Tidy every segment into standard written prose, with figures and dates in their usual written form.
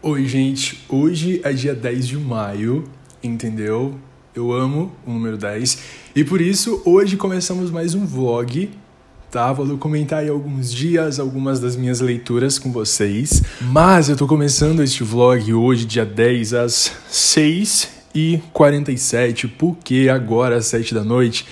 Oi, gente. Hoje é dia 10 de maio, entendeu? Eu amo o número 10 e por isso hoje começamos mais um vlog, tá? Vou comentar aí alguns dias, algumas das minhas leituras com vocês. Mas eu tô começando este vlog hoje, dia 10, às 6h47, porque agora às 7 da noite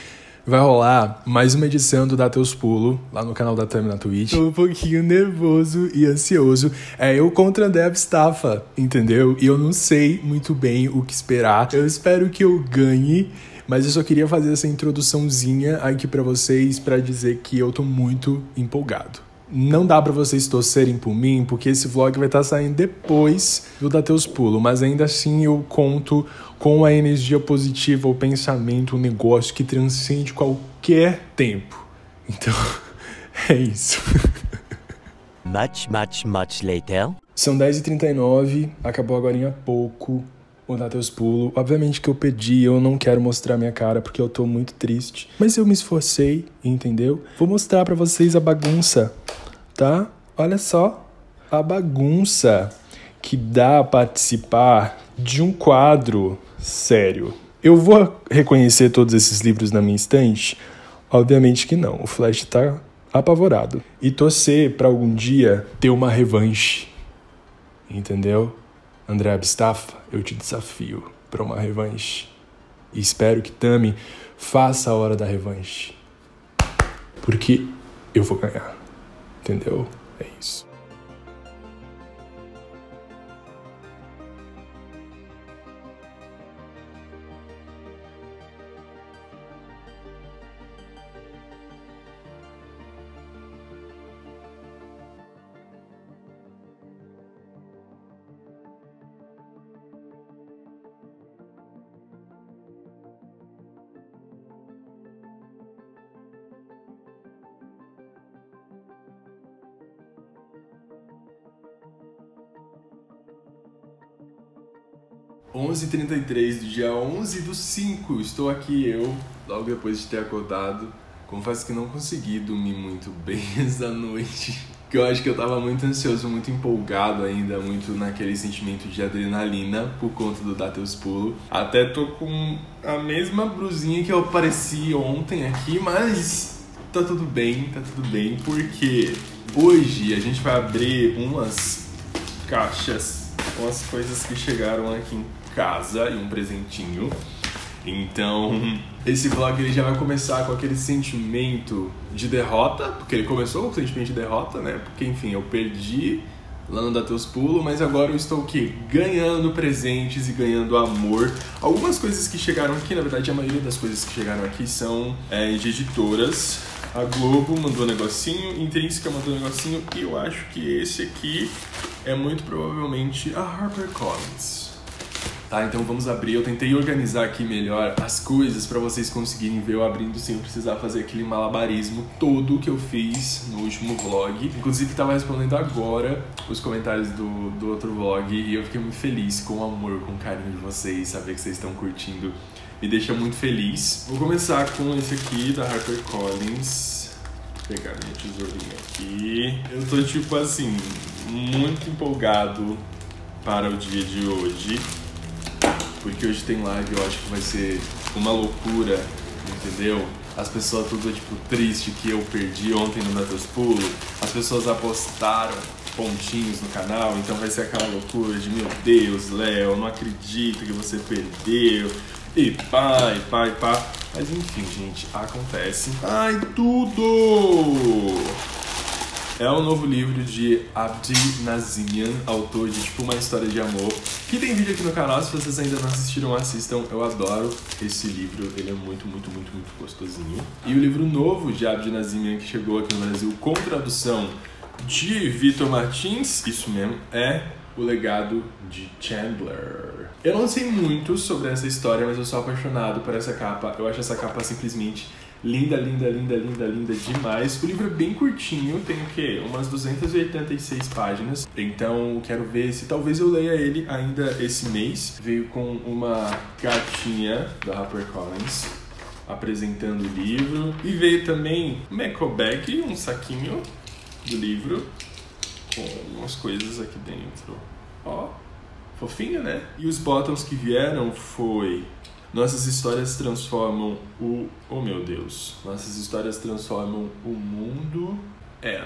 vai rolar mais uma edição do Dá Teus Pulos, lá no canal da Tami na Twitch. Tô um pouquinho nervoso e ansioso. É eu contra André Abistafa, entendeu? E eu não sei muito bem o que esperar. Eu espero que eu ganhe, mas eu só queria fazer essa introduçãozinha aqui pra vocês, pra dizer que eu tô muito empolgado. Não dá pra vocês torcerem por mim, porque esse vlog vai estar saindo depois do Dá Teus Pulos, mas ainda assim eu conto com a energia positiva, o pensamento, o negócio que transcende qualquer tempo. Então, é isso. Much later. São 10h39, acabou agora há pouco o Dá Teus Pulos. Obviamente que eu perdi, eu não quero mostrar minha cara porque eu tô muito triste. Mas eu me esforcei, entendeu? Vou mostrar pra vocês a bagunça, tá? Olha só, a bagunça que dá a participar de um quadro sério. Eu vou reconhecer todos esses livros na minha estante? Obviamente que não, o Flash tá apavorado. E torcer pra algum dia ter uma revanche, entendeu? André Abistafa, eu te desafio pra uma revanche. E espero que Tami faça a hora da revanche. Porque eu vou ganhar. Entendeu? É isso. Onze h 33 do dia 11/5, estou aqui eu, logo depois de ter acordado. Confesso que não consegui dormir muito bem essa noite, que eu acho que eu tava muito ansioso, muito empolgado ainda, muito naquele sentimento de adrenalina por conta do Dá Teus Pulos. Até tô com a mesma brusinha que eu apareci ontem aqui, mas tá tudo bem, porque hoje a gente vai abrir umas caixas, umas coisas que chegaram aqui em casa e um presentinho. Então, esse vlog ele já vai começar com aquele sentimento de derrota, porque ele começou com o sentimento de derrota, né? Porque, enfim, eu perdi lá no Dá Teus Pulos, mas agora eu estou o quê? Ganhando presentes e ganhando amor. Algumas coisas que chegaram aqui, na verdade, a maioria das coisas que chegaram aqui são de editoras. A Globo mandou um negocinho, Intrínseca mandou um negocinho, e eu acho que esse aqui é muito provavelmente a HarperCollins. Tá, então vamos abrir. Eu tentei organizar aqui melhor as coisas pra vocês conseguirem ver eu abrindo sem precisar fazer aquele malabarismo todo que eu fiz no último vlog. Inclusive tava respondendo agora os comentários do outro vlog e eu fiquei muito feliz com o amor, com o carinho de vocês, saber que vocês estão curtindo. Me deixa muito feliz. Vou começar com esse aqui da HarperCollins. Vou pegar minha tesourinha aqui. Eu tô tipo assim, muito empolgado para o dia de hoje, porque hoje tem live, eu acho que vai ser uma loucura, entendeu? As pessoas tudo tipo triste que eu perdi ontem no Dá Teus Pulos. As pessoas apostaram pontinhos no canal, então vai ser aquela loucura de meu Deus, Léo, não acredito que você perdeu. E pá. Mas enfim, gente, acontece. Ai, tudo! É um novo livro de Abdi Nazimian, autor de tipo Uma História de Amor, que tem vídeo aqui no canal. Se vocês ainda não assistiram, assistam. Eu adoro esse livro, ele é muito gostosinho. E o livro novo de Abdi Nazimian, que chegou aqui no Brasil com tradução de Vitor Martins, isso mesmo, é O Legado de Chandler. Eu não sei muito sobre essa história, mas eu sou apaixonado por essa capa. Eu acho essa capa simplesmente linda demais. O livro é bem curtinho, tem o quê? Umas 286 páginas. Então quero ver se talvez eu leia ele ainda esse mês. Veio com uma cartinha da HarperCollins apresentando o livro. E veio também um eco bag, um saquinho do livro com umas coisas aqui dentro. Ó. fofinho, né? E os bottoms que vieram foi... Nossas histórias transformam o... Oh, meu Deus. Nossas histórias transformam o mundo...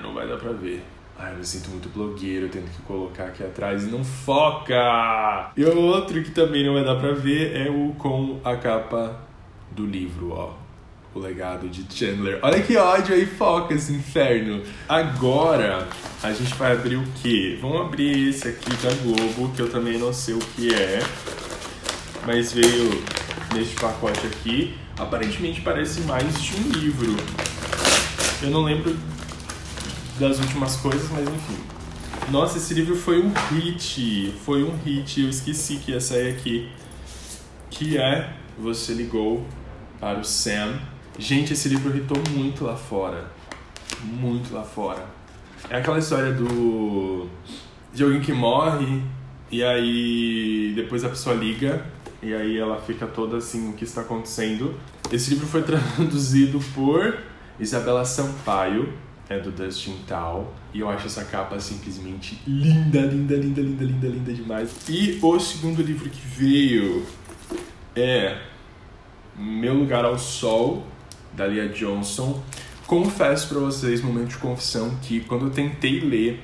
não vai dar pra ver. Ai, eu me sinto muito blogueiro, tendo que colocar aqui atrás e não foca! E o outro que também não vai dar pra ver é o com a capa do livro, ó. O legado de Chandler. Olha que ódio aí, foca esse inferno. Agora, a gente vai abrir o quê? Vamos abrir esse aqui da Globo, que eu também não sei o que é. Mas veio neste pacote aqui. Aparentemente parece mais de um livro. Eu não lembro das últimas coisas, mas enfim. Nossa, esse livro foi um hit. Foi um hit. Eu esqueci que ia sair aqui. Que é Você Ligou para o Sam. Gente, esse livro hitou muito lá fora. Muito lá fora. É aquela história de alguém que morre e aí depois a pessoa liga e aí ela fica toda assim, o que está acontecendo. Esse livro foi traduzido por Isabela Sampaio, é do Dustin Tal, e eu acho essa capa simplesmente linda, linda, linda, linda, linda, linda demais. E o segundo livro que veio é Meu Lugar ao Sol, da Lia Johnson. Confesso pra vocês, momento de confissão, que quando eu tentei ler...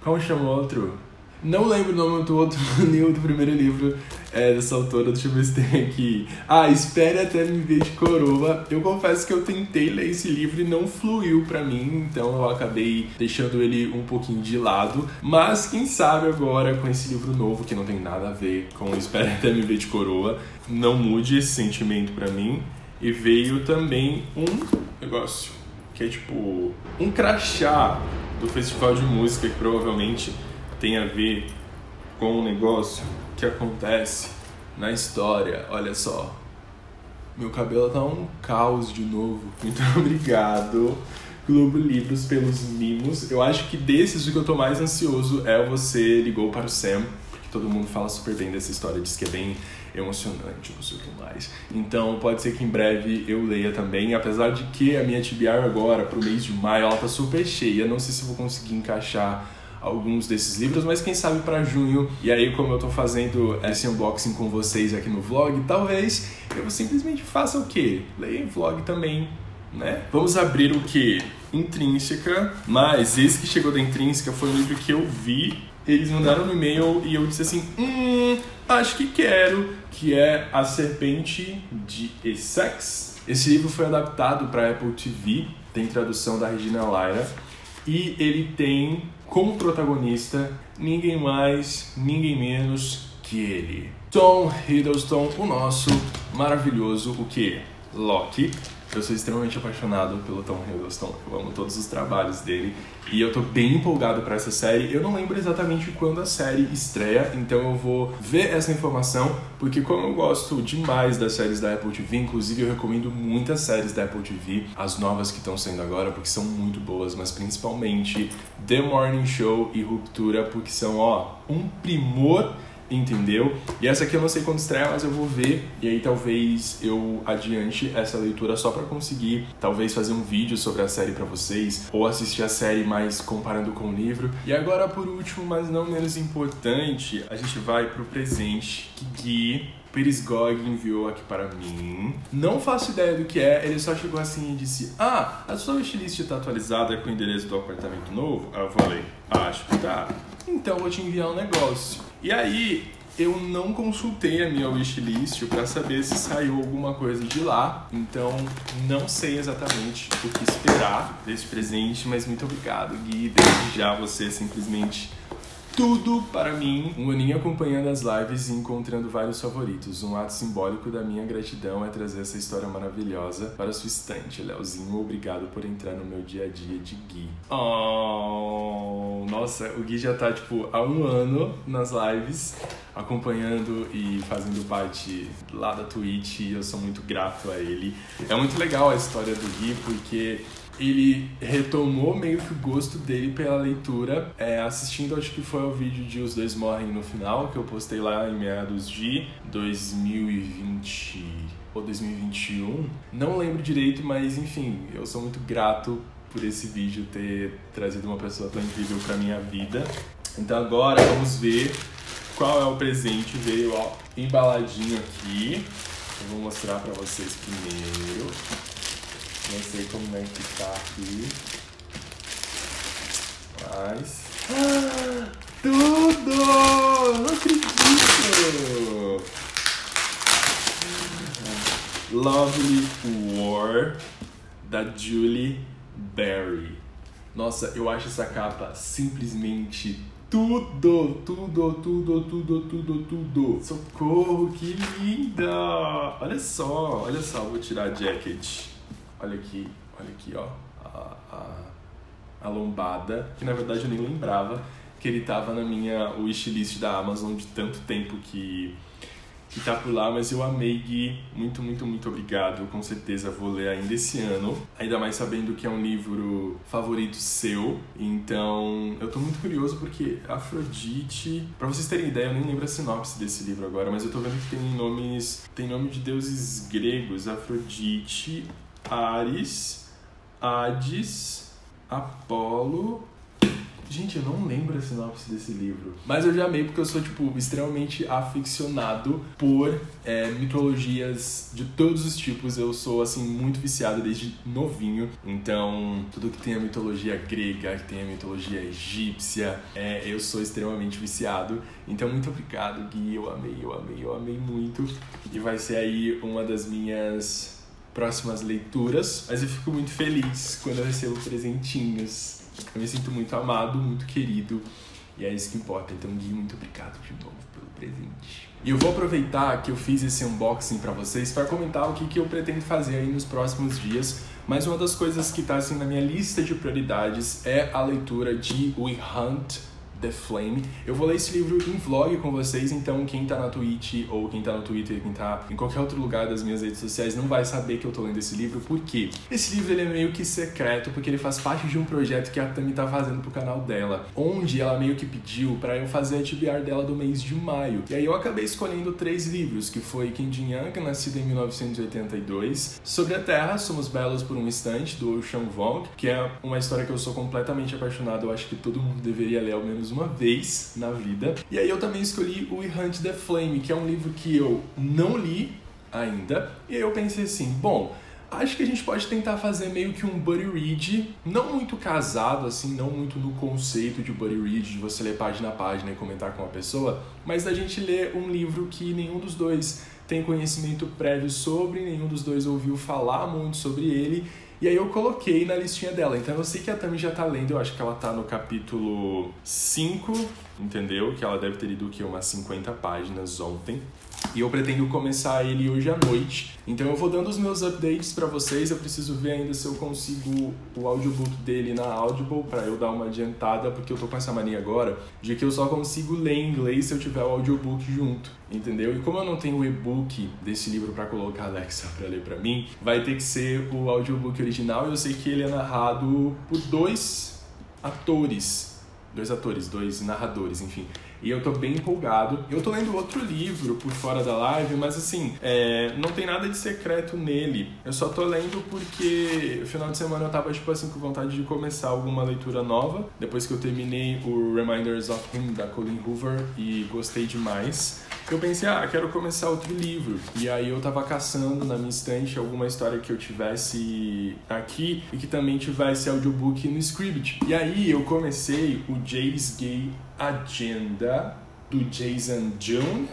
Como chama o outro? Não lembro o nome do outro, nem do primeiro livro dessa autora. Deixa eu ver se tem aqui. Espere Até Me Ver de Coroa. Eu confesso que eu tentei ler esse livro e não fluiu pra mim, então eu acabei deixando ele um pouquinho de lado. Mas quem sabe agora, com esse livro novo, que não tem nada a ver com Espere Até Me Ver de Coroa, não mude esse sentimento pra mim. E veio também um negócio que é tipo um crachá do festival de música, que provavelmente tem a ver com um negócio que acontece na história. Olha só, meu cabelo tá um caos de novo. Muito obrigado, Globo Livros, pelos mimos. Eu acho que desses o que eu tô mais ansioso é o Você Ligou para o Sam, porque todo mundo fala super bem dessa história, diz que é bem emocionante, não sei o que mais. Então pode ser que em breve eu leia também, apesar de que a minha TBR agora pro mês de maio ela tá super cheia. Não sei se vou conseguir encaixar alguns desses livros, mas quem sabe para junho. E aí, como eu tô fazendo esse unboxing com vocês aqui no vlog, talvez eu simplesmente faça o quê? Leia em vlog também, né? Vamos abrir o quê? Intrínseca. Mas esse que chegou da Intrínseca foi um livro que eu vi. Eles mandaram um e-mail e eu disse assim, acho que quero, que é A Serpente de Essex. Esse livro foi adaptado para Apple TV, tem tradução da Regina Lyra, e ele tem como protagonista ninguém mais, ninguém menos que ele, Tom Hiddleston, o nosso maravilhoso, o quê? Loki. Eu sou extremamente apaixonado pelo Tom Hiddleston, eu amo todos os trabalhos dele e eu tô bem empolgado pra essa série. Eu não lembro exatamente quando a série estreia, então eu vou ver essa informação, porque como eu gosto demais das séries da Apple TV, inclusive eu recomendo muitas séries da Apple TV, as novas que estão saindo agora, porque são muito boas, mas principalmente The Morning Show e Ruptura, porque são, um primor, entendeu? E essa aqui eu não sei quando estreia, mas eu vou ver e aí talvez eu adiante essa leitura só pra conseguir talvez fazer um vídeo sobre a série pra vocês, ou assistir a série mais comparando com o livro. E agora, por último, mas não menos importante, a gente vai pro presente que Gui Perisgog enviou aqui para mim. Não faço ideia do que é, ele só chegou assim e disse: a sua wishlist tá atualizada com o endereço do apartamento novo? Aí eu falei, acho que tá. Então eu vou te enviar um negócio. E aí, eu não consultei a minha wishlist para saber se saiu alguma coisa de lá. Então, não sei exatamente o que esperar desse presente, mas muito obrigado, Gui. Desde já você simplesmente tudo para mim. Um aninho acompanhando as lives e encontrando vários favoritos. Um ato simbólico da minha gratidão é trazer essa história maravilhosa para sua estante. Leozinho, obrigado por entrar no meu dia a dia de Gui. Nossa, o Gui já tá, há um ano nas lives, acompanhando e fazendo parte lá da Twitch, e eu sou muito grato a ele. É muito legal a história do Gui, porque ele retomou meio que o gosto dele pela leitura, assistindo, acho que foi o vídeo de Os Dois Morrem no Final, que eu postei lá em meados de 2020 ou 2021. Não lembro direito, mas enfim, eu sou muito grato por esse vídeo ter trazido uma pessoa tão incrível pra minha vida. Então agora vamos ver qual é o presente. Veio, ó, embaladinho aqui. Eu vou mostrar pra vocês primeiro. Não sei como é que tá aqui. Mas... tudo! Não acredito! Lovely War, da Julie Berry. Nossa, eu acho essa capa simplesmente tudo! Socorro, que linda! Olha só, vou tirar a jacket. Olha aqui, ó, a lombada, que na verdade eu nem lembrava que ele tava na minha wishlist da Amazon de tanto tempo que tá por lá, mas eu amei, Gui, muito obrigado, com certeza vou ler ainda esse ano, ainda mais sabendo que é um livro favorito seu, então eu tô muito curioso porque Afrodite, pra vocês terem ideia, eu nem lembro a sinopse desse livro agora, mas eu tô vendo que tem nome de deuses gregos, Afrodite, Ares, Hades, Apolo... Gente, eu não lembro a sinopse desse livro. Mas eu já amei porque eu sou, extremamente aficionado por mitologias de todos os tipos. Eu sou, assim, muito viciado desde novinho. Então, tudo que tem a mitologia grega, que tem a mitologia egípcia, eu sou extremamente viciado. Então, muito obrigado, Gui. Eu amei muito. E vai ser aí uma das minhas próximas leituras. Mas eu fico muito feliz quando eu recebo presentinhos. Eu me sinto muito amado, muito querido, e é isso que importa. Então, Gui, muito obrigado de novo pelo presente. E eu vou aproveitar que eu fiz esse unboxing pra vocês para comentar o que eu pretendo fazer aí nos próximos dias. Mas uma das coisas que tá assim na minha lista de prioridades é a leitura de We Hunt the Flame. Eu vou ler esse livro em vlog com vocês, então quem tá na Twitch ou quem tá no Twitter, quem tá em qualquer outro lugar das minhas redes sociais não vai saber que eu tô lendo esse livro. Por quê? Esse livro ele é meio que secreto, porque ele faz parte de um projeto que a Tami tá fazendo pro canal dela, onde ela meio que pediu pra eu fazer a TBR dela do mês de maio. E aí eu acabei escolhendo 3 livros, que foi Kim Jin-young, nascido em 1982, Sobre a Terra, Somos Belos por um Instante, do Ocean Vuong, que é uma história que eu sou completamente apaixonado, eu acho que todo mundo deveria ler ao menos uma vez na vida. E aí eu também escolhi o We Hunt the Flame, que é um livro que eu não li ainda, e aí eu pensei assim, bom, acho que a gente pode tentar fazer meio que um buddy read, não muito casado, assim, não muito no conceito de buddy read, de você ler página a página e comentar com a pessoa, mas da gente ler um livro que nenhum dos dois tem conhecimento prévio sobre, nenhum dos dois ouviu falar muito sobre ele, e aí eu coloquei na listinha dela. Então eu sei que a Tami já tá lendo, eu acho que ela tá no capítulo 5, entendeu? Que ela deve ter lido umas 50 páginas ontem. E eu pretendo começar ele hoje à noite. Então eu vou dando os meus updates pra vocês. Eu preciso ver ainda se eu consigo o audiobook dele na Audible pra eu dar uma adiantada, porque eu tô com essa mania agora de que eu só consigo ler em inglês se eu tiver o audiobook junto, entendeu? E como eu não tenho o e-book desse livro pra colocar a Alexa pra ler pra mim, vai ter que ser o audiobook original. Eu sei que ele é narrado por dois narradores, enfim. E eu tô bem empolgado. Eu tô lendo outro livro por fora da live, mas assim, não tem nada de secreto nele. Eu só tô lendo porque no final de semana eu tava, com vontade de começar alguma leitura nova. Depois que eu terminei o Reminders of Him, da Colleen Hoover, e gostei demais. Eu pensei, quero começar outro livro. E aí eu tava caçando na minha estante alguma história que eu tivesse aqui e que também tivesse audiobook no Scribd. E aí eu comecei o Jay's Gay Agenda, do Jason Jung.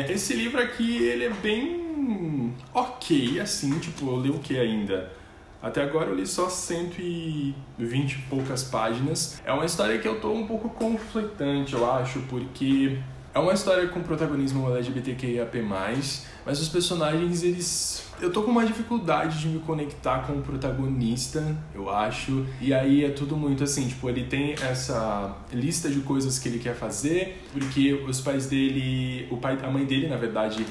Esse livro aqui, ele é bem ok, assim, eu li o que ainda? Até agora eu li só 120 e poucas páginas. É uma história que eu tô um pouco conflitante, eu acho, porque é uma história com protagonismo LGBTQIAP+, mas os personagens, eu tô com uma dificuldade de me conectar com o protagonista, eu acho. E aí é tudo muito assim, ele tem essa lista de coisas que ele quer fazer, porque os pais dele, a mãe dele, na verdade,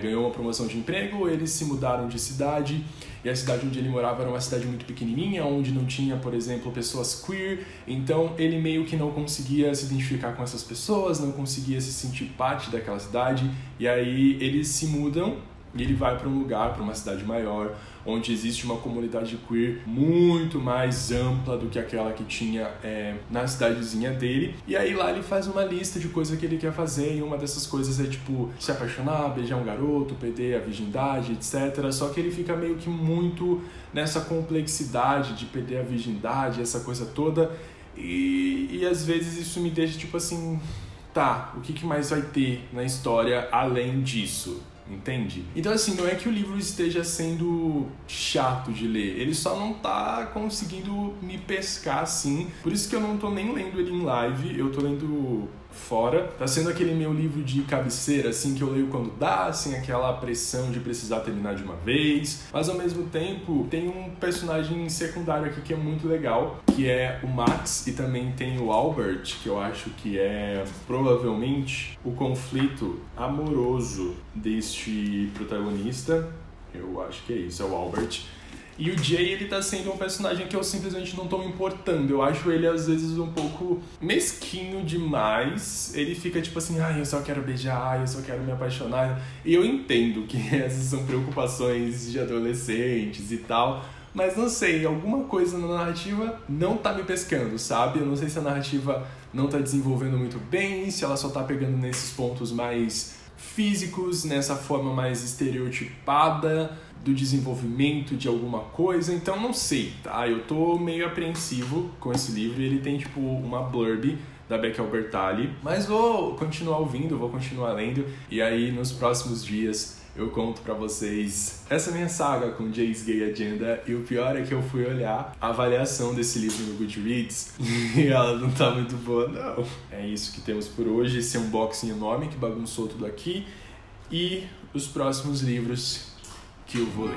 ganhou uma promoção de emprego, eles se mudaram de cidade, e a cidade onde ele morava era uma cidade muito pequenininha, onde não tinha, por exemplo, pessoas queer, então ele meio que não conseguia se identificar com essas pessoas, não conseguia se sentir parte daquela cidade, e aí eles se mudam, e ele vai para um lugar, para uma cidade maior, onde existe uma comunidade queer muito mais ampla do que aquela que tinha na cidadezinha dele. E aí lá ele faz uma lista de coisas que ele quer fazer, e uma dessas coisas é tipo se apaixonar, beijar um garoto, perder a virgindade, etc. Só que ele fica meio que muito nessa complexidade de perder a virgindade, essa coisa toda, e às vezes isso me deixa tipo assim, tá, o que mais vai ter na história além disso? Entende? Então assim, não é que o livro esteja sendo chato de ler, ele só não tá conseguindo me pescar assim, por isso que eu não tô nem lendo ele em live, eu tô lendo fora. Tá sendo aquele meu livro de cabeceira, assim, que eu leio quando dá, sem aquela pressão de precisar terminar de uma vez, mas ao mesmo tempo tem um personagem secundário aqui que é muito legal, que é o Max, e também tem o Albert, que eu acho que é provavelmente o conflito amoroso deste protagonista. Eu acho que é isso, é o Albert. E o Jay, ele tá sendo um personagem que eu simplesmente não tô me importando. Eu acho ele, às vezes, um pouco mesquinho demais. Ele fica tipo assim, eu só quero beijar, eu só quero me apaixonar. E eu entendo que essas são preocupações de adolescentes e tal. Mas não sei, alguma coisa na narrativa não tá me pescando, sabe? Eu não sei se a narrativa não tá desenvolvendo muito bem, se ela só tá pegando nesses pontos mais físicos, nessa forma mais estereotipada do desenvolvimento de alguma coisa, então não sei, tá? Eu tô meio apreensivo com esse livro, ele tem tipo uma blurb da Becky Albertalli, mas vou continuar ouvindo, vou continuar lendo, e aí nos próximos dias eu conto pra vocês essa minha saga com Jay's Gay Agenda. E o pior é que eu fui olhar a avaliação desse livro no Goodreads e ela não tá muito boa, não. É isso que temos por hoje, esse unboxing enorme que bagunçou tudo aqui, e os próximos livros que eu vou ler.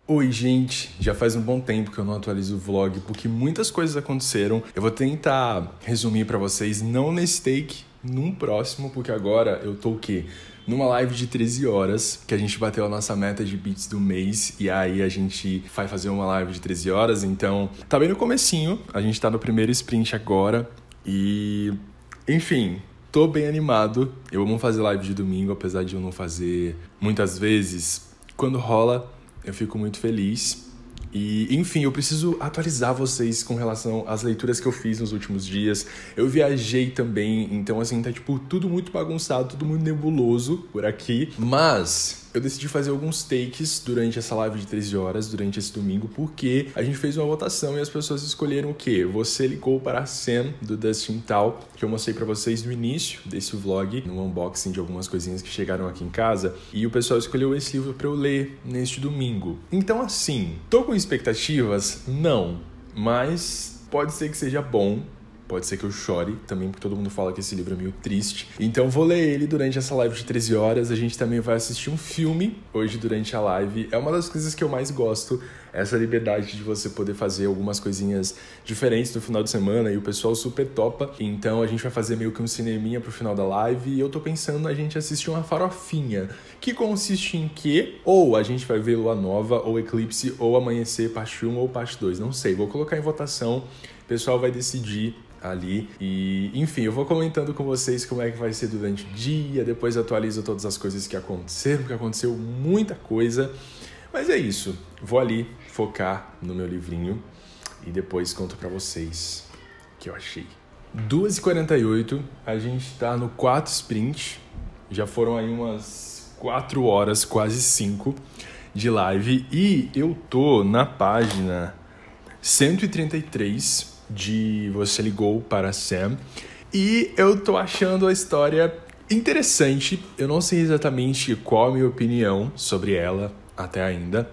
Oi, gente, já faz um bom tempo que eu não atualizo o vlog, porque muitas coisas aconteceram. Eu vou tentar resumir pra vocês, não nesse take, num próximo, porque agora eu tô o quê? Numa live de 13 horas, que a gente bateu a nossa meta de beats do mês, e aí a gente vai fazer uma live de 13 horas, então tá bem no comecinho, a gente tá no primeiro sprint agora, e enfim, tô bem animado. Eu amo fazer live de domingo, apesar de eu não fazer muitas vezes. Quando rola, eu fico muito feliz. E, enfim, eu preciso atualizar vocês com relação às leituras que eu fiz nos últimos dias. Eu viajei também, então, assim, tá, tipo, tudo muito bagunçado, tudo muito nebuloso por aqui. Mas eu decidi fazer alguns takes durante essa live de 13 horas, durante esse domingo, porque a gente fez uma votação e as pessoas escolheram o quê? Você Ligou para a Sam, do Dustin Tal, que eu mostrei pra vocês no início desse vlog, no unboxing de algumas coisinhas que chegaram aqui em casa, e o pessoal escolheu esse livro pra eu ler neste domingo. Então, assim, tô com expectativas? Não, mas pode ser que seja bom. Pode ser que eu chore também, porque todo mundo fala que esse livro é meio triste. Então vou ler ele durante essa live de 13 horas. A gente também vai assistir um filme hoje durante a live. É uma das coisas que eu mais gosto, essa liberdade de você poder fazer algumas coisinhas diferentes no final de semana, e o pessoal super topa. Então a gente vai fazer meio que um cineminha pro final da live, e eu tô pensando a gente assistir uma farofinha, que consiste em quê? Ou a gente vai ver Lua Nova, ou Eclipse, ou Amanhecer, parte 1 ou parte 2, não sei. Vou colocar em votação, o pessoal vai decidir ali, e enfim, eu vou comentando com vocês como é que vai ser durante o dia, depois atualizo todas as coisas que aconteceram, porque aconteceu muita coisa, mas é isso, vou ali focar no meu livrinho e depois conto pra vocês o que eu achei. 2h48, a gente tá no 4 sprint, já foram aí umas 4 horas, quase 5 de live, e eu tô na página 133 de Você Ligou para a Sam, e eu tô achando a história interessante. Eu não sei exatamente qual a minha opinião sobre ela até ainda.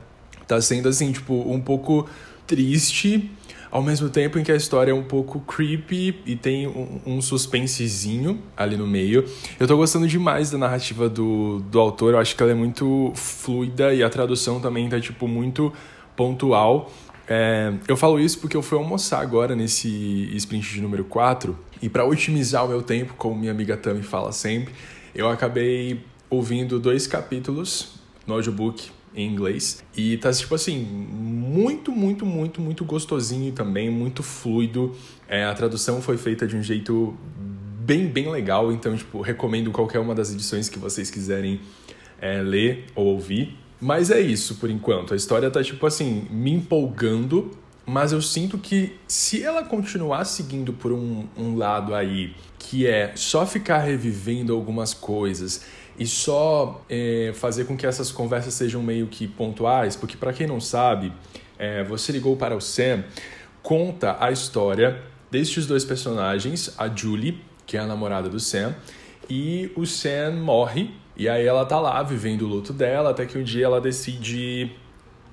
Tá sendo assim, tipo, um pouco triste, ao mesmo tempo em que a história é um pouco creepy e tem um suspensezinho ali no meio. Eu tô gostando demais da narrativa do autor, eu acho que ela é muito fluida, e a tradução também tá, tipo, muito pontual. Eu falo isso porque eu fui almoçar agora nesse sprint de número 4, E para otimizar o meu tempo, como minha amiga Tami fala sempre, eu acabei ouvindo 2 capítulos no audiobook em inglês. E tá, tipo assim, muito gostosinho também, muito fluido. A tradução foi feita de um jeito bem legal, então, tipo, recomendo qualquer uma das edições que vocês quiserem ler ou ouvir. Mas é isso, por enquanto. A história tá, tipo assim, me empolgando, mas eu sinto que se ela continuar seguindo por um lado aí, que é só ficar revivendo algumas coisas e só fazer com que essas conversas sejam meio que pontuais, porque para quem não sabe, Você Ligou para o Sam conta a história destes 2 personagens, a Julie, que é a namorada do Sam, e o Sam morre, e aí ela tá lá vivendo o luto dela, até que um dia ela decide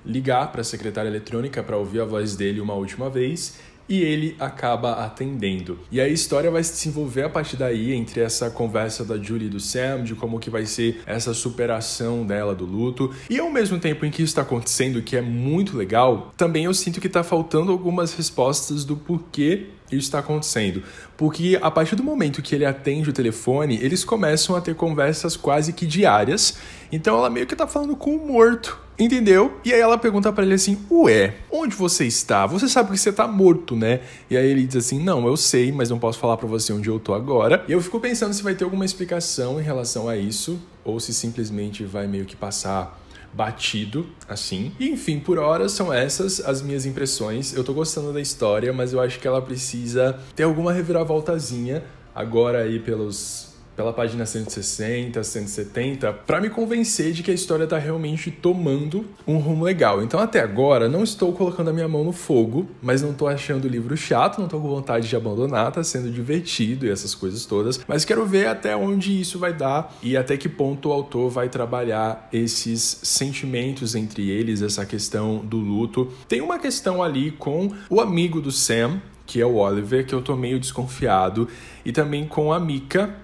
ligar para a secretária eletrônica para ouvir a voz dele uma última vez, e ele acaba atendendo. E a história vai se desenvolver a partir daí, entre essa conversa da Julie e do Sam, de como que vai ser essa superação dela do luto. E ao mesmo tempo em que isso está acontecendo, que é muito legal, também eu sinto que está faltando algumas respostas do porquê isso está acontecendo. Porque a partir do momento que ele atende o telefone, eles começam a ter conversas quase que diárias. Então ela meio que tá falando com o morto, entendeu? E aí ela pergunta pra ele assim, ué, onde você está? Você sabe que você tá morto, né? E aí ele diz assim, não, eu sei, mas não posso falar pra você onde eu tô agora. E eu fico pensando se vai ter alguma explicação em relação a isso, ou se simplesmente vai meio que passar batido, assim. E, enfim, por hora são essas as minhas impressões. Eu tô gostando da história, mas eu acho que ela precisa ter alguma reviravoltazinha agora aí pela página 160, 170, para me convencer de que a história tá realmente tomando um rumo legal. Então, até agora, não estou colocando a minha mão no fogo, mas não tô achando o livro chato, não tô com vontade de abandonar, tá sendo divertido e essas coisas todas, mas quero ver até onde isso vai dar e até que ponto o autor vai trabalhar esses sentimentos entre eles, essa questão do luto. Tem uma questão ali com o amigo do Sam, que é o Oliver, que eu tô meio desconfiado, e também com a Mika,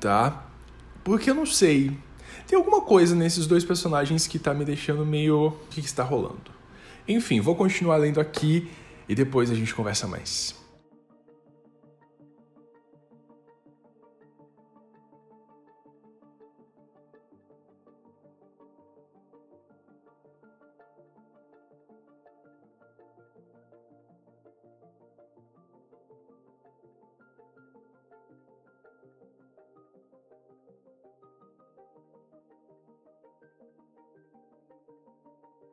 tá? Porque eu não sei. Tem alguma coisa nesses 2 personagens que tá me deixando meio... O que está rolando? Enfim, vou continuar lendo aqui e depois a gente conversa mais.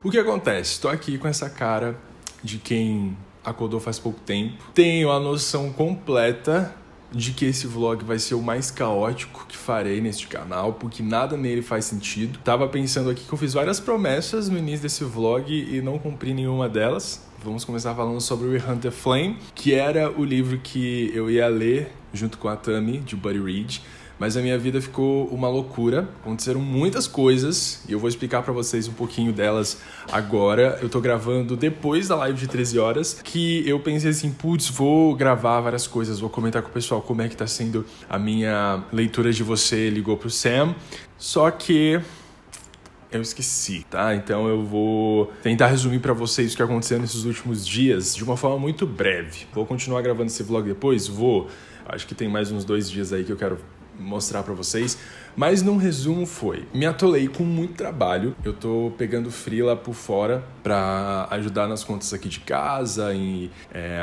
O que acontece? Estou aqui com essa cara de quem acordou faz pouco tempo. Tenho a noção completa de que esse vlog vai ser o mais caótico que farei neste canal, porque nada nele faz sentido. Tava pensando aqui que eu fiz várias promessas no início desse vlog e não cumpri nenhuma delas. Vamos começar falando sobre o We Hunt the Flame, que era o livro que eu ia ler junto com a Tami, de Buddy Reed. Mas a minha vida ficou uma loucura, aconteceram muitas coisas e eu vou explicar pra vocês um pouquinho delas agora. Eu tô gravando depois da live de 13 horas, que eu pensei assim, putz, vou gravar várias coisas, vou comentar com o pessoal como é que tá sendo a minha leitura de Você Ligou pro Sam, só que eu esqueci, tá? Então eu vou tentar resumir pra vocês o que aconteceu nesses últimos dias de uma forma muito breve. Vou continuar gravando esse vlog depois? Vou. Acho que tem mais uns 2 dias aí que eu quero mostrar pra vocês, mas num resumo me atolei com muito trabalho. Eu tô pegando freela por fora pra ajudar nas contas aqui de casa e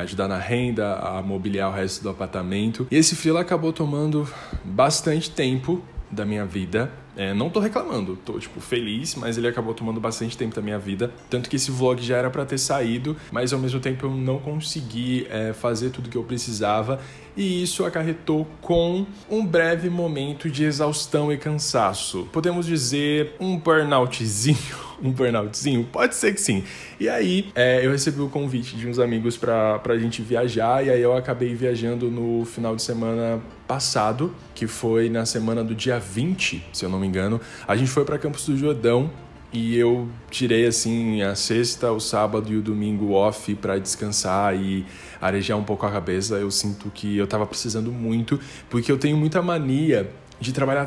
ajudar na renda, a mobiliar o resto do apartamento, e esse freela acabou tomando bastante tempo da minha vida. Não tô reclamando, tô feliz, mas ele acabou tomando bastante tempo da minha vida, tanto que esse vlog já era pra ter saído, mas ao mesmo tempo eu não consegui fazer tudo que eu precisava, e isso acarretou com um breve momento de exaustão e cansaço. Podemos dizer um burnoutzinho. Um burnoutzinho? Pode ser que sim. E aí, eu recebi o convite de uns amigos pra gente viajar, e aí eu acabei viajando no final de semana passado, que foi na semana do dia 20, se eu não me engano. A gente foi pra Campos do Jordão, e eu tirei, assim, a sexta, o sábado e o domingo off pra descansar e arejar um pouco a cabeça. Eu sinto que eu tava precisando muito, porque eu tenho muita mania de trabalhar,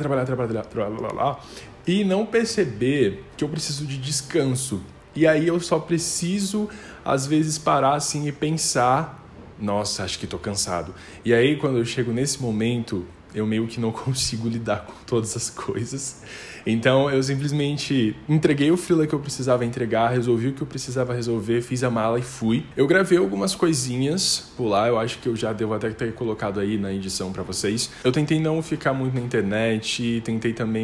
e não perceber que eu preciso de descanso. E aí eu só preciso, às vezes, parar, assim, e pensar nossa, acho que tô cansado. E aí, quando eu chego nesse momento, eu meio que não consigo lidar com todas as coisas. Então, eu simplesmente entreguei o freela que eu precisava entregar, resolvi o que eu precisava resolver, fiz a mala e fui. Eu gravei algumas coisinhas por lá, eu acho que eu já devo até ter colocado aí na edição pra vocês. Eu tentei não ficar muito na internet,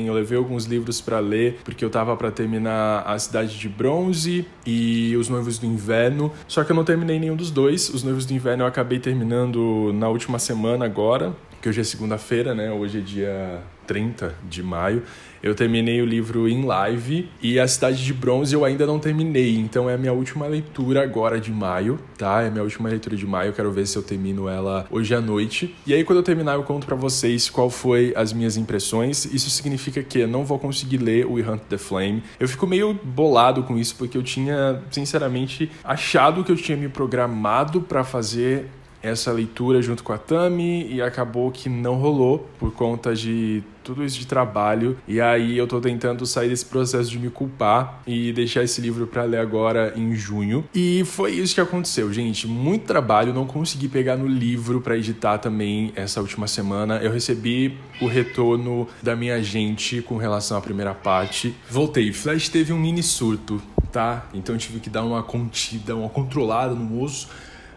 eu levei alguns livros pra ler, porque eu tava pra terminar A Cidade de Bronze e Os Noivos do Inverno, só que eu não terminei nenhum dos dois. Os Noivos do Inverno eu acabei terminando na última semana agora, que hoje é segunda-feira, né? Hoje é dia 30 de maio. Eu terminei o livro em live e A Cidade de Bronze eu ainda não terminei, então é a minha última leitura agora de maio, tá? É a minha última leitura de maio, eu quero ver se eu termino ela hoje à noite. E aí quando eu terminar eu conto pra vocês qual foi as minhas impressões. Isso significa que eu não vou conseguir ler o We Hunt the Flame. Eu fico meio bolado com isso porque eu tinha, sinceramente, achado que eu tinha me programado pra fazer essa leitura junto com a Tami e acabou que não rolou por conta de tudo isso de trabalho. E aí eu tô tentando sair desse processo de me culpar e deixar esse livro pra ler agora em junho. E foi isso que aconteceu, gente. Muito trabalho, não consegui pegar no livro pra editar também essa última semana. Eu recebi o retorno da minha agente com relação à primeira parte. Voltei. Flash teve um mini surto, tá? Então eu tive que dar uma contida, uma controlada no osso.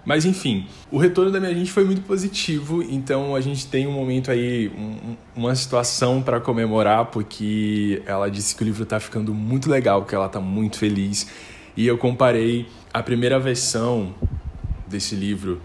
Mas enfim, o retorno da minha agente foi muito positivo, então a gente tem um momento aí, uma situação para comemorar, porque ela disse que o livro tá ficando muito legal, que ela tá muito feliz. E eu comparei a primeira versão desse livro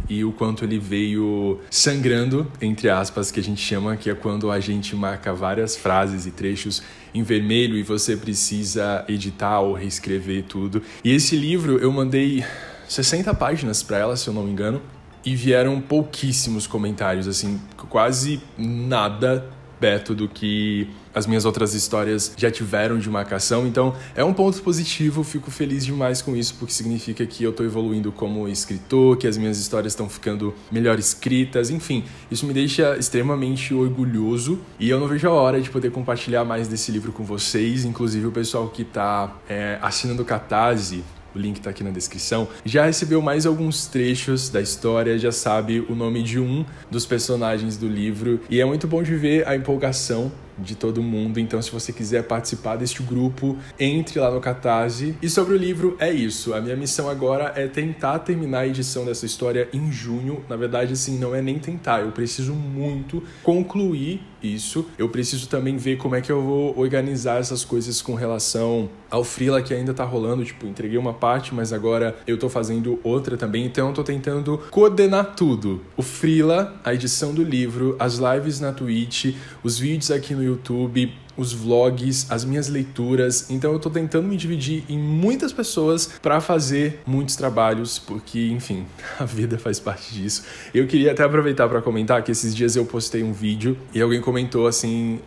e o quanto ele veio sangrando, entre aspas, que a gente chama, que é quando a gente marca várias frases e trechos em vermelho e você precisa editar ou reescrever tudo. E esse livro eu mandei 60 páginas para ela, se eu não me engano, e vieram pouquíssimos comentários, assim, quase nada perto do que as minhas outras histórias já tiveram de marcação. Então é um ponto positivo, fico feliz demais com isso, porque significa que eu tô evoluindo como escritor, que as minhas histórias estão ficando melhor escritas, enfim, isso me deixa extremamente orgulhoso e eu não vejo a hora de poder compartilhar mais desse livro com vocês. Inclusive o pessoal que tá assinando o Catarse, o link tá aqui na descrição, já recebeu mais alguns trechos da história, já sabe o nome de um dos personagens do livro e é muito bom de ver a empolgação de todo mundo. Então se você quiser participar deste grupo, entre lá no Catarse. E sobre o livro é isso, a minha missão agora é tentar terminar a edição dessa história em junho. Na verdade, assim, não é nem tentar, eu preciso muito concluir isso. Eu preciso também ver como é que eu vou organizar essas coisas com relação ao freela que ainda tá rolando. Tipo, entreguei uma parte, mas agora eu tô fazendo outra também, então eu tô tentando coordenar tudo. O freela, a edição do livro, as lives na Twitch, os vídeos aqui no YouTube, os vlogs, as minhas leituras. Então eu tô tentando me dividir em muitas pessoas para fazer muitos trabalhos, porque, enfim, a vida faz parte disso. Eu queria até aproveitar para comentar que esses dias eu postei um vídeo e alguém comentou assim,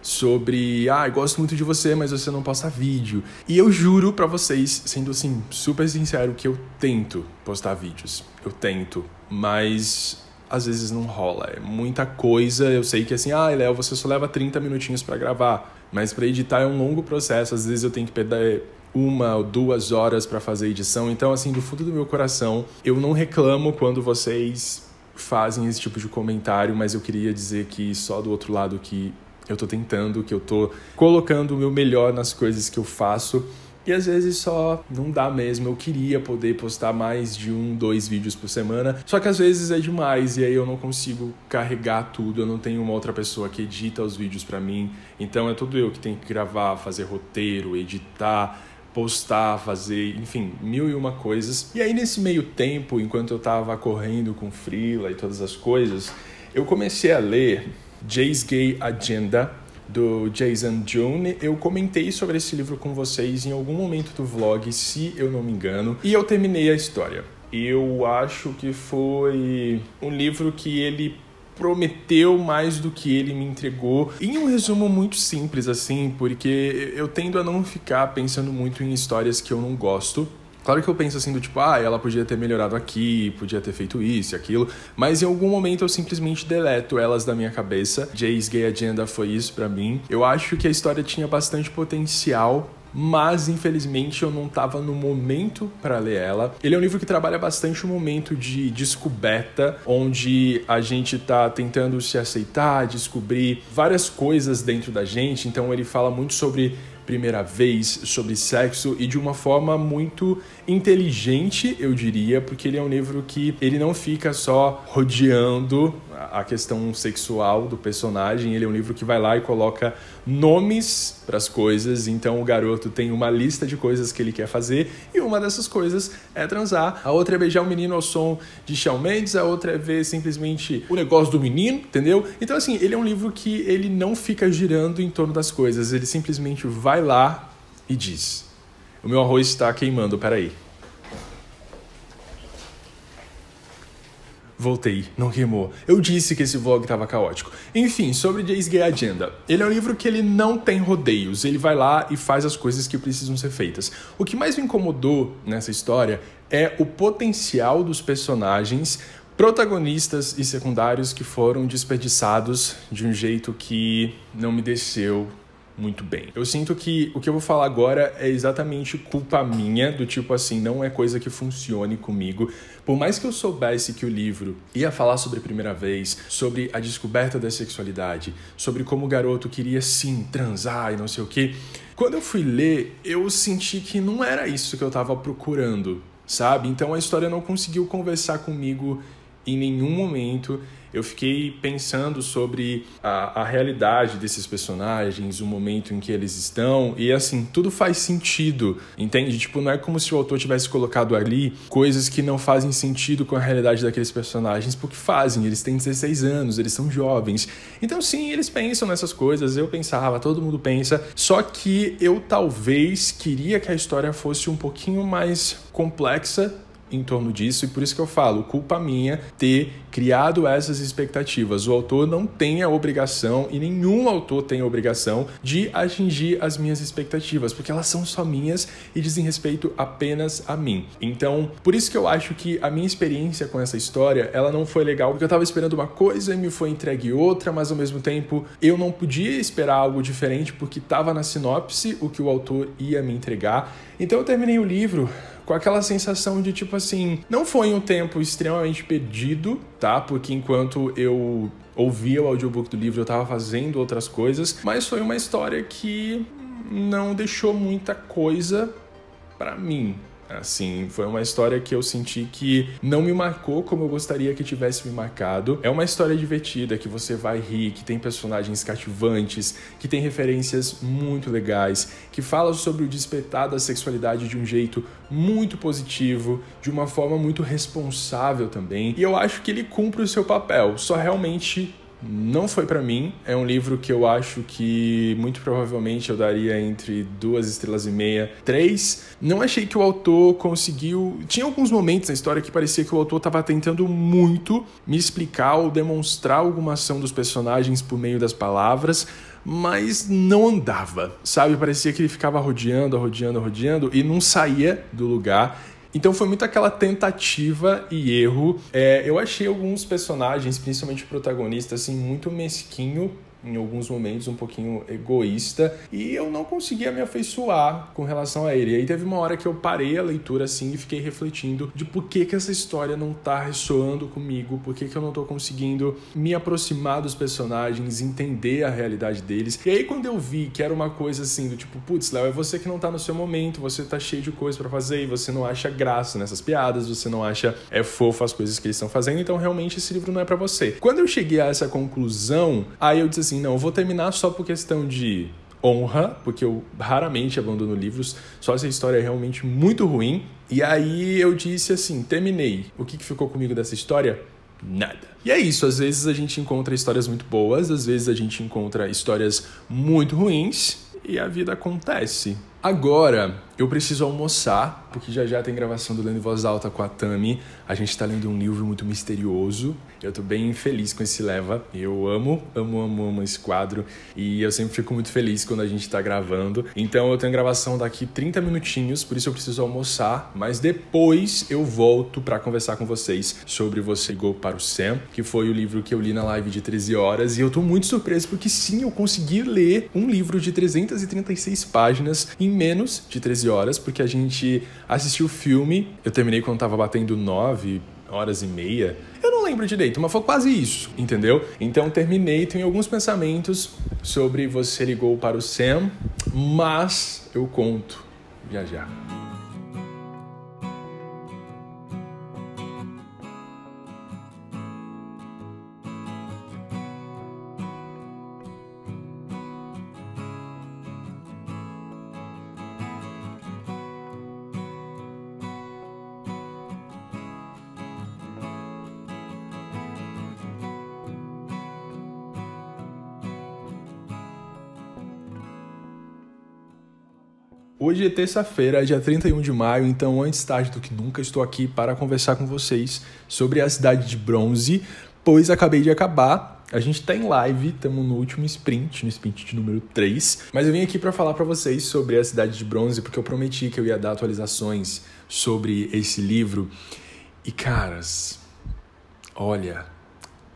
sobre, eu gosto muito de você, mas você não posta vídeo. E eu juro pra vocês, sendo assim, super sincero, que eu tento postar vídeos. Eu tento, mas às vezes não rola, é muita coisa. Eu sei que assim, Léo, você só leva 30 minutinhos pra gravar, mas pra editar é um longo processo. Às vezes eu tenho que perder 1 ou 2 horas pra fazer edição. Então, assim, do fundo do meu coração, eu não reclamo quando vocês fazem esse tipo de comentário, mas eu queria dizer que só do outro lado que eu tô tentando, que eu tô colocando o meu melhor nas coisas que eu faço. E às vezes só não dá mesmo. Eu queria poder postar mais de 1, 2 vídeos por semana, só que às vezes é demais e aí eu não consigo carregar tudo. Eu não tenho uma outra pessoa que edita os vídeos pra mim, então é tudo eu que tenho que gravar, fazer roteiro, editar, postar, fazer, enfim, 1001 coisas. E aí nesse meio tempo, enquanto eu tava correndo com freela e todas as coisas, eu comecei a ler Jay's Gay Agenda, do Jason June. Eu comentei sobre esse livro com vocês em algum momento do vlog, se eu não me engano, e eu terminei a história. Eu acho que foi um livro que ele prometeu mais do que ele me entregou. Em um resumo muito simples, assim, porque eu tendo a não ficar pensando muito em histórias que eu não gosto. Claro que eu penso assim do tipo, ela podia ter melhorado aqui, podia ter feito isso e aquilo, mas em algum momento eu simplesmente deleto elas da minha cabeça. Jay's Gay Agenda foi isso pra mim. Eu acho que a história tinha bastante potencial mas infelizmente eu não estava no momento para ler ela. Ele é um livro que trabalha bastante o momento de descoberta, onde a gente está tentando se aceitar, descobrir várias coisas dentro da gente. Então ele fala muito sobre primeira vez, sobre sexo, e de uma forma muito inteligente, eu diria, porque ele é um livro que ele não fica só rodeando a questão sexual do personagem. Ele é um livro que vai lá e coloca nomes para as coisas. Então o garoto tem uma lista de coisas que ele quer fazer, e uma dessas coisas é transar, a outra é beijar um menino ao som de Shawn Mendes, a outra é ver simplesmente o negócio do menino, entendeu? Então assim, ele é um livro que ele não fica girando em torno das coisas, ele simplesmente vai lá e diz: o meu arroz está queimando, peraí. Voltei, não queimou. Eu disse que esse vlog estava caótico. Enfim, sobre Jay's Gay Agenda. Ele é um livro que ele não tem rodeios. Ele vai lá e faz as coisas que precisam ser feitas. O que mais me incomodou nessa história é o potencial dos personagens protagonistas e secundários que foram desperdiçados de um jeito que não me desceu muito bem. Eu sinto que o que eu vou falar agora é exatamente culpa minha, do tipo assim, não é coisa que funcione comigo. Por mais que eu soubesse que o livro ia falar sobre a primeira vez, sobre a descoberta da sexualidade, sobre como o garoto queria sim transar e não sei o quê, quando eu fui ler, eu senti que não era isso que eu tava procurando, sabe? Então a história não conseguiu conversar comigo em nenhum momento. Eu fiquei pensando sobre a realidade desses personagens, o momento em que eles estão, e assim, tudo faz sentido, entende? Tipo, não é como se o autor tivesse colocado ali coisas que não fazem sentido com a realidade daqueles personagens, porque fazem, eles têm 16 anos, eles são jovens. Então sim, eles pensam nessas coisas, eu pensava, todo mundo pensa, só que eu talvez queria que a história fosse um pouquinho mais complexa em torno disso, e por isso que eu falo, culpa minha ter criado essas expectativas. O autor não tem a obrigação, e nenhum autor tem a obrigação, de atingir as minhas expectativas, porque elas são só minhas e dizem respeito apenas a mim. Então, por isso que eu acho que a minha experiência com essa história, ela não foi legal, porque eu tava esperando uma coisa e me foi entregue outra, mas ao mesmo tempo eu não podia esperar algo diferente, porque tava na sinopse o que o autor ia me entregar. Então eu terminei o livro com aquela sensação de tipo assim, não foi um tempo extremamente perdido, tá? Porque enquanto eu ouvia o audiobook do livro, eu tava fazendo outras coisas, mas foi uma história que não deixou muita coisa pra mim. Assim, foi uma história que eu senti que não me marcou como eu gostaria que tivesse me marcado. É uma história divertida, que você vai rir, que tem personagens cativantes, que tem referências muito legais, que fala sobre o despertar da sexualidade de um jeito muito positivo, de uma forma muito responsável também. E eu acho que ele cumpre o seu papel, só realmente não foi pra mim. É um livro que eu acho que muito provavelmente eu daria entre 2,5 estrelas, 3. Não achei que o autor conseguiu... Tinha alguns momentos na história que parecia que o autor estava tentando muito me explicar ou demonstrar alguma ação dos personagens por meio das palavras, mas não andava, sabe? Parecia que ele ficava rodeando e não saía do lugar. Então foi muito aquela tentativa e erro. Eu achei alguns personagens, principalmente o protagonista, assim, muito mesquinho, em alguns momentos um pouquinho egoísta, e eu não conseguia me afeiçoar com relação a ele. E aí teve uma hora que eu parei a leitura assim e fiquei refletindo de por que essa história não tá ressoando comigo, por que eu não tô conseguindo me aproximar dos personagens, entender a realidade deles. E aí quando eu vi que era uma coisa assim do tipo, putz, Léo, é você que não tá no seu momento, você tá cheio de coisa pra fazer e você não acha graça nessas piadas, você não acha fofo as coisas que eles estão fazendo, então realmente esse livro não é pra você. Quando eu cheguei a essa conclusão, aí eu disse assim, não, eu vou terminar só por questão de honra, porque eu raramente abandono livros, só se a história é realmente muito ruim. E aí eu disse assim, terminei. O que ficou comigo dessa história? Nada. E é isso, às vezes a gente encontra histórias muito boas, às vezes a gente encontra histórias muito ruins, e a vida acontece. Agora, eu preciso almoçar, porque já tem gravação do Lendo em Voz Alta com a Tami. A gente tá lendo um livro muito misterioso. Eu tô bem feliz com esse leva. Eu amo esse quadro. E eu sempre fico muito feliz quando a gente tá gravando. Então eu tenho gravação daqui 30 minutinhos, por isso eu preciso almoçar. Mas depois eu volto pra conversar com vocês sobre Você Ligou para o Sam, que foi o livro que eu li na live de 13 horas. E eu tô muito surpreso, porque sim, eu consegui ler um livro de 336 páginas em menos de 13 horas, porque a gente assistiu o filme, eu terminei quando tava batendo 9 horas e meia, eu não lembro direito, mas foi quase isso, entendeu? Então terminei, tenho alguns pensamentos sobre Você Ligou para o Sam, mas eu conto já já. Hoje é terça-feira, dia 31 de maio, então antes tarde do que nunca estou aqui para conversar com vocês sobre A Cidade de Bronze, pois acabei de acabar. A gente tá em live, estamos no último sprint, no sprint de número 3, mas eu vim aqui para falar para vocês sobre A Cidade de Bronze, porque eu prometi que eu ia dar atualizações sobre esse livro. E caras, olha,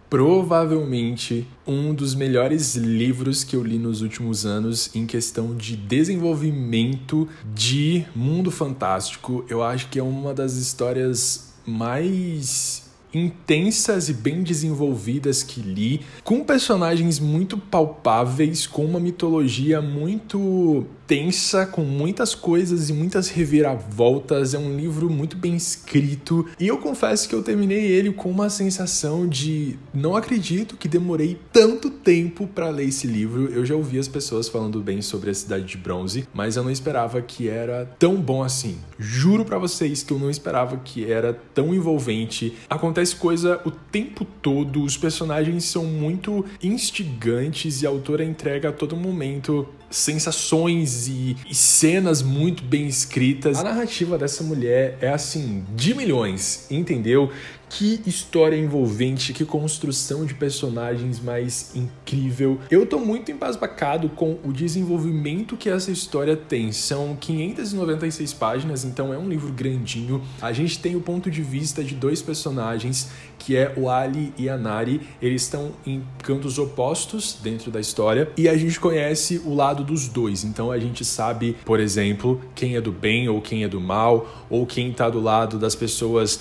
provavelmente um dos melhores livros que eu li nos últimos anos em questão de desenvolvimento de mundo fantástico. Eu acho que é uma das histórias mais intensas e bem desenvolvidas que li, com personagens muito palpáveis, com uma mitologia muito tensa, com muitas coisas e muitas reviravoltas. É um livro muito bem escrito e eu confesso que eu terminei ele com uma sensação de não acredito que demorei tanto tempo para ler esse livro. Eu já ouvi as pessoas falando bem sobre A Cidade de Bronze, mas eu não esperava que era tão bom assim. Juro para vocês que eu não esperava que era tão envolvente. Acontece coisa o tempo todo, os personagens são muito instigantes e a autora entrega a todo momento sensações e cenas muito bem escritas. A narrativa dessa mulher é assim, de milhões, entendeu? Que história envolvente, que construção de personagens mais incrível. Eu tô muito embasbacado com o desenvolvimento que essa história tem. São 596 páginas, então é um livro grandinho. A gente tem o ponto de vista de dois personagens, que é o Ali e a Nari. Eles estão em cantos opostos dentro da história e a gente conhece o lado dos dois. Então a gente sabe, por exemplo, quem é do bem ou quem é do mal, ou quem tá do lado das pessoas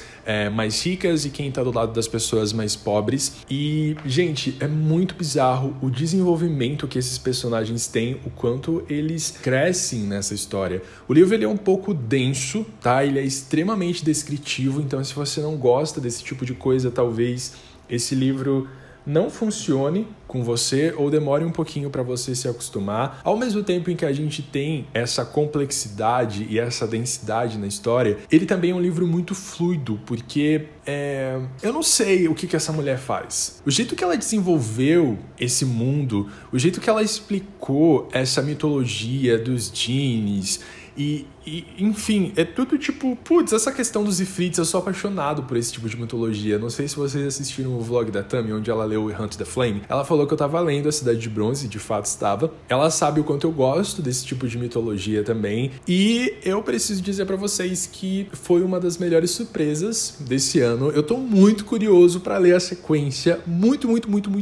mais ricas e quem tá do lado das pessoas mais pobres. E, gente, é muito bizarro o desenvolvimento que esses personagens têm, o quanto eles crescem nessa história. O livro ele é um pouco denso, tá? Ele é extremamente descritivo, então se você não gosta desse tipo de coisa, talvez esse livro não funcione com você ou demore um pouquinho para você se acostumar. Ao mesmo tempo em que a gente tem essa complexidade e essa densidade na história, ele também é um livro muito fluido, porque eu não sei o que essa mulher faz. O jeito que ela desenvolveu esse mundo, o jeito que ela explicou essa mitologia dos djinns, e enfim, é tudo tipo, putz, essa questão dos ifrits, eu sou apaixonado por esse tipo de mitologia. Não sei se vocês assistiram o vlog da Tami, onde ela leu Hunt the Flame. Ela falou que eu tava lendo A Cidade de Bronze, de fato estava. Ela sabe o quanto eu gosto desse tipo de mitologia também. E eu preciso dizer pra vocês que foi uma das melhores surpresas desse ano. Eu tô muito curioso pra ler a sequência, muito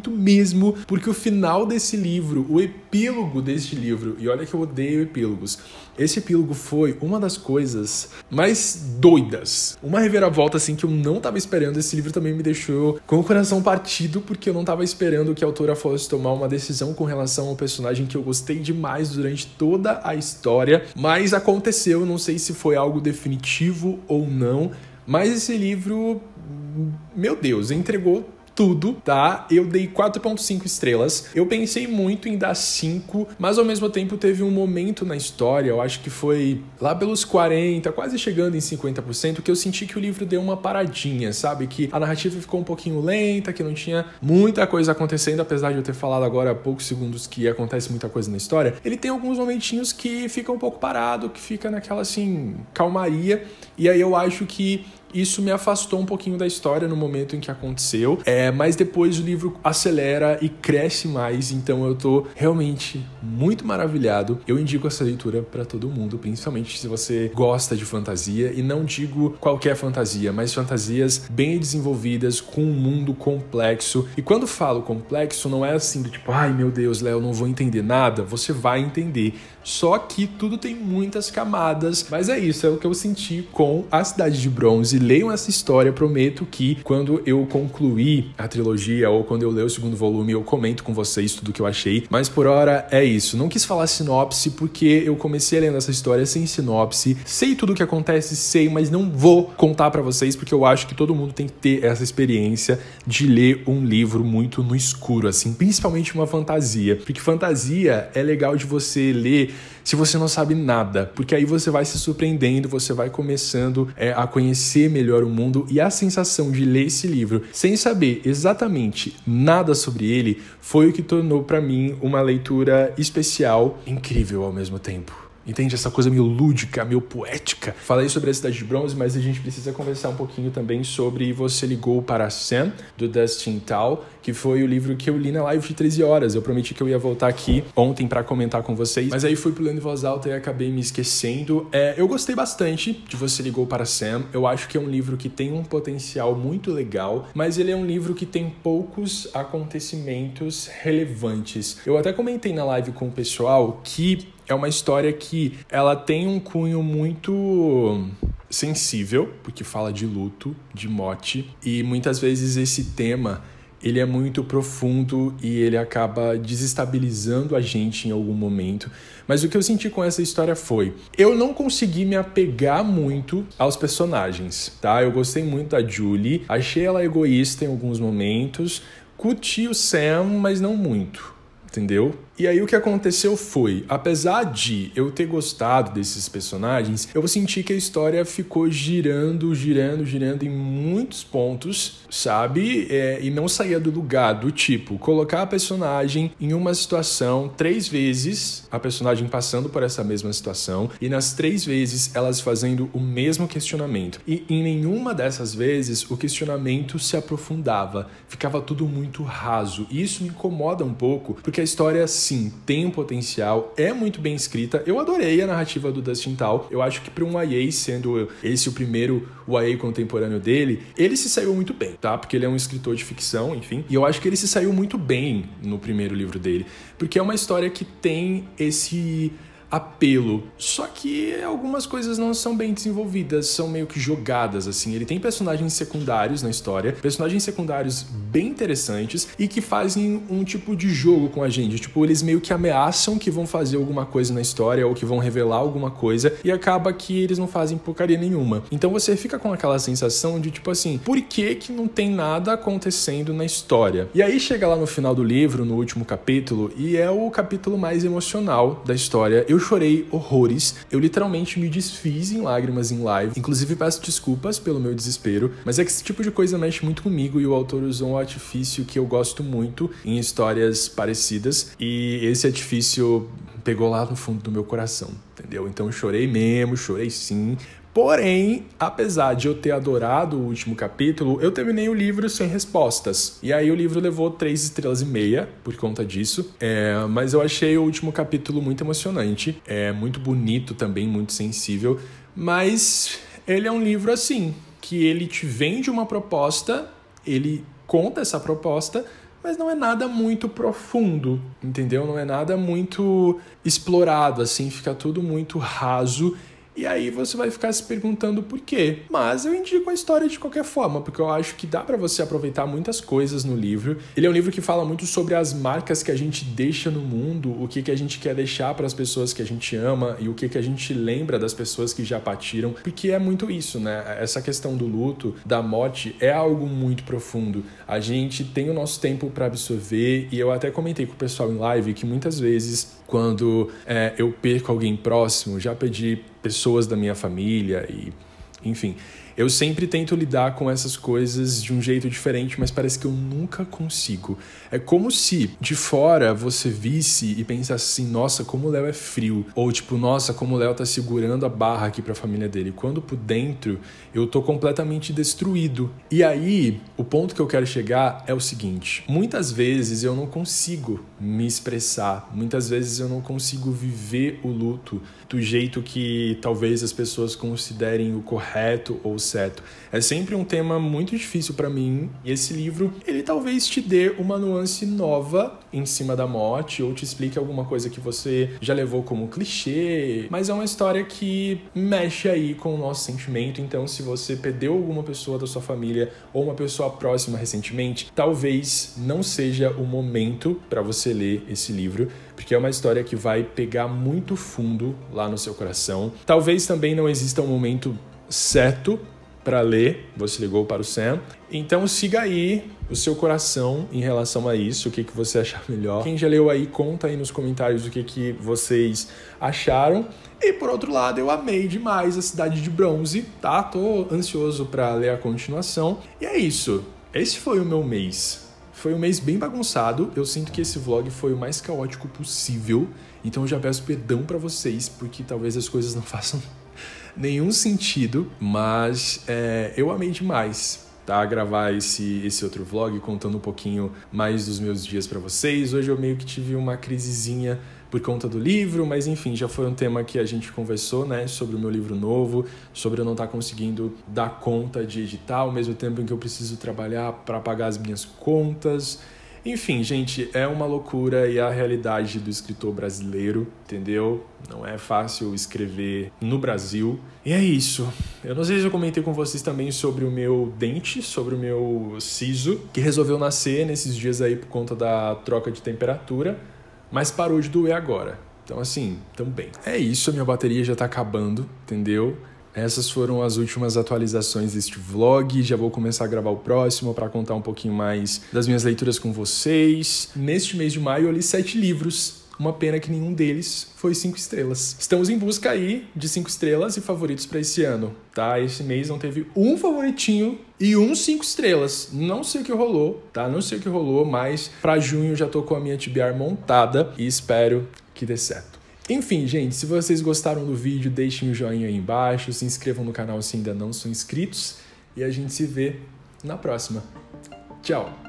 mesmo, porque o final desse livro, o epílogo deste livro, e olha que eu odeio epílogos, esse epílogo foi uma das coisas mais doidas. Uma reviravolta assim que eu não tava esperando. Esse livro também me deixou com o coração partido, porque eu não tava esperando que a autora fosse tomar uma decisão com relação ao personagem que eu gostei demais durante toda a história. Mas aconteceu, não sei se foi algo definitivo ou não, mas esse livro, meu Deus, entregou tudo, tá? Eu dei 4.5 estrelas. Eu pensei muito em dar 5, mas ao mesmo tempo teve um momento na história, eu acho que foi lá pelos 40, quase chegando em 50%, que eu senti que o livro deu uma paradinha, sabe? Que a narrativa ficou um pouquinho lenta, que não tinha muita coisa acontecendo, apesar de eu ter falado agora há poucos segundos que acontece muita coisa na história. Ele tem alguns momentinhos que fica um pouco parado, que fica naquela, assim, calmaria, e aí eu acho que isso me afastou um pouquinho da história no momento em que aconteceu, mas depois o livro acelera e cresce mais, então eu tô realmente muito maravilhado. Eu indico essa leitura pra todo mundo, principalmente se você gosta de fantasia, e não digo qualquer fantasia, mas fantasias bem desenvolvidas, com um mundo complexo. E quando falo complexo, não é assim do tipo, ai meu Deus, Léo, não vou entender nada. Você vai entender, só que tudo tem muitas camadas, mas é isso, é o que eu senti com A Cidade de Bronze. Leiam essa história, prometo que quando eu concluir a trilogia ou quando eu ler o segundo volume, eu comento com vocês tudo o que eu achei, mas por hora é isso. Não quis falar sinopse porque eu comecei lendo essa história sem sinopse, sei tudo o que acontece, sei, mas não vou contar pra vocês porque eu acho que todo mundo tem que ter essa experiência de ler um livro muito no escuro, assim, principalmente uma fantasia, porque fantasia é legal de você ler se você não sabe nada, porque aí você vai se surpreendendo, você vai começando a conhecer melhor o mundo, e a sensação de ler esse livro sem saber exatamente nada sobre ele foi o que tornou pra mim uma leitura especial, incrível ao mesmo tempo. Entende? Essa coisa meio lúdica, meio poética. Falei sobre A Cidade de Bronze, mas a gente precisa conversar um pouquinho também sobre Você Ligou para Sam, do Dustin Tal, que foi o livro que eu li na live de 13 horas. Eu prometi que eu ia voltar aqui ontem para comentar com vocês, mas aí fui pro lendo em voz alta e acabei me esquecendo. Eu gostei bastante de Você Ligou para Sam. Eu acho que é um livro que tem um potencial muito legal, mas ele é um livro que tem poucos acontecimentos relevantes. Eu até comentei na live com o pessoal que é uma história que ela tem um cunho muito sensível, porque fala de luto, de morte, e muitas vezes esse tema ele é muito profundo e ele acaba desestabilizando a gente em algum momento. Mas o que eu senti com essa história foi, eu não consegui me apegar muito aos personagens, tá? Eu gostei muito da Julie, achei ela egoísta em alguns momentos, curti o Sam, mas não muito, entendeu? E aí o que aconteceu foi, apesar de eu ter gostado desses personagens, eu senti que a história ficou girando em muitos pontos, sabe? E não saía do lugar, do tipo, colocar a personagem em uma situação 3 vezes, a personagem passando por essa mesma situação, e nas 3 vezes elas fazendo o mesmo questionamento. E em nenhuma dessas vezes o questionamento se aprofundava, ficava tudo muito raso. E isso me incomoda um pouco, porque a história sim, tem um potencial, é muito bem escrita. Eu adorei a narrativa do Dustin Tal. Eu acho que para um YA, sendo esse o primeiro YA contemporâneo dele, ele se saiu muito bem, tá? Porque ele é um escritor de ficção, enfim. E eu acho que ele se saiu muito bem no primeiro livro dele, porque é uma história que tem esse apelo, só que algumas coisas não são bem desenvolvidas, são meio que jogadas, assim. Ele tem personagens secundários na história, personagens secundários bem interessantes e que fazem um tipo de jogo com a gente, tipo, eles meio que ameaçam que vão fazer alguma coisa na história ou que vão revelar alguma coisa e acaba que eles não fazem porcaria nenhuma. Então você fica com aquela sensação de tipo assim, por que que não tem nada acontecendo na história? E aí chega lá no final do livro, no último capítulo, e é o capítulo mais emocional da história. Eu chorei horrores, eu literalmente me desfiz em lágrimas em live, inclusive peço desculpas pelo meu desespero, mas é que esse tipo de coisa mexe muito comigo e o autor usou um artifício que eu gosto muito em histórias parecidas, e esse artifício pegou lá no fundo do meu coração, entendeu? Então eu chorei mesmo, chorei sim. Porém, apesar de eu ter adorado o último capítulo, eu terminei o livro sem respostas. E aí o livro levou 3,5 estrelas por conta disso. Mas eu achei o último capítulo muito emocionante. Muito bonito também, muito sensível. Mas ele é um livro assim, que ele te vende uma proposta, ele conta essa proposta, mas não é nada muito profundo, entendeu? Não é nada muito explorado, assim, fica tudo muito raso. E aí você vai ficar se perguntando por quê. Mas eu indico a história de qualquer forma, porque eu acho que dá pra você aproveitar muitas coisas no livro. Ele é um livro que fala muito sobre as marcas que a gente deixa no mundo, o que a gente quer deixar para as pessoas que a gente ama e o que a gente lembra das pessoas que já partiram, porque é muito isso, né? Essa questão do luto, da morte, é algo muito profundo. A gente tem o nosso tempo para absorver, e eu até comentei com o pessoal em live que muitas vezes, quando eu perco alguém próximo, já perdi pessoas da minha família e, enfim, Eu sempre tento lidar com essas coisas de um jeito diferente, mas parece que eu nunca consigo. É como se de fora você visse e pensasse assim, nossa, como o Léo é frio. Ou tipo, nossa, como o Léo tá segurando a barra aqui pra família dele. Quando por dentro eu tô completamente destruído. E aí, o ponto que eu quero chegar é o seguinte. Muitas vezes eu não consigo me expressar. Muitas vezes eu não consigo viver o luto do jeito que talvez as pessoas considerem o correto ou o certo. É sempre um tema muito difícil para mim, e esse livro, ele talvez te dê uma nuance nova em cima da morte, ou te explique alguma coisa que você já levou como clichê, mas é uma história que mexe aí com o nosso sentimento. Então, se você perdeu alguma pessoa da sua família ou uma pessoa próxima recentemente, talvez não seja o momento para você ler esse livro, porque é uma história que vai pegar muito fundo lá no seu coração. Talvez também não exista um momento certo para ler, você ligou para o Sam. Então siga aí o seu coração em relação a isso, o que você achar melhor. Quem já leu aí, conta aí nos comentários o que vocês acharam. E por outro lado, eu amei demais A Cidade de Bronze, tá? Tô ansioso para ler a continuação. E é isso, esse foi o meu mês. Foi um mês bem bagunçado, eu sinto que esse vlog foi o mais caótico possível, então eu já peço perdão pra vocês, porque talvez as coisas não façam nenhum sentido, mas eu amei demais, tá? Gravar esse outro vlog contando um pouquinho mais dos meus dias pra vocês. Hoje eu meio que tive uma crisezinha por conta do livro, mas enfim, já foi um tema que a gente conversou, né, sobre o meu livro novo, sobre eu não estar conseguindo dar conta de editar ao mesmo tempo em que eu preciso trabalhar para pagar as minhas contas. Enfim, gente, é uma loucura e a realidade do escritor brasileiro, entendeu? Não é fácil escrever no Brasil. E é isso. Eu não sei se eu comentei com vocês também sobre o meu dente, sobre o meu siso, que resolveu nascer nesses dias aí por conta da troca de temperatura, mas parou de doer agora. Então, assim, também. É isso, a minha bateria já tá acabando, entendeu? Essas foram as últimas atualizações deste vlog. Já vou começar a gravar o próximo para contar um pouquinho mais das minhas leituras com vocês. Neste mês de maio eu li 7 livros. Uma pena que nenhum deles foi 5 estrelas. Estamos em busca aí de 5 estrelas e favoritos para esse ano, tá? Esse mês não teve um favoritinho e 5 estrelas. Não sei o que rolou, tá? Não sei o que rolou, mas para junho já tô com a minha TBR montada e espero que dê certo. Enfim, gente, se vocês gostaram do vídeo, deixem o joinha aí embaixo, se inscrevam no canal se ainda não são inscritos e a gente se vê na próxima. Tchau!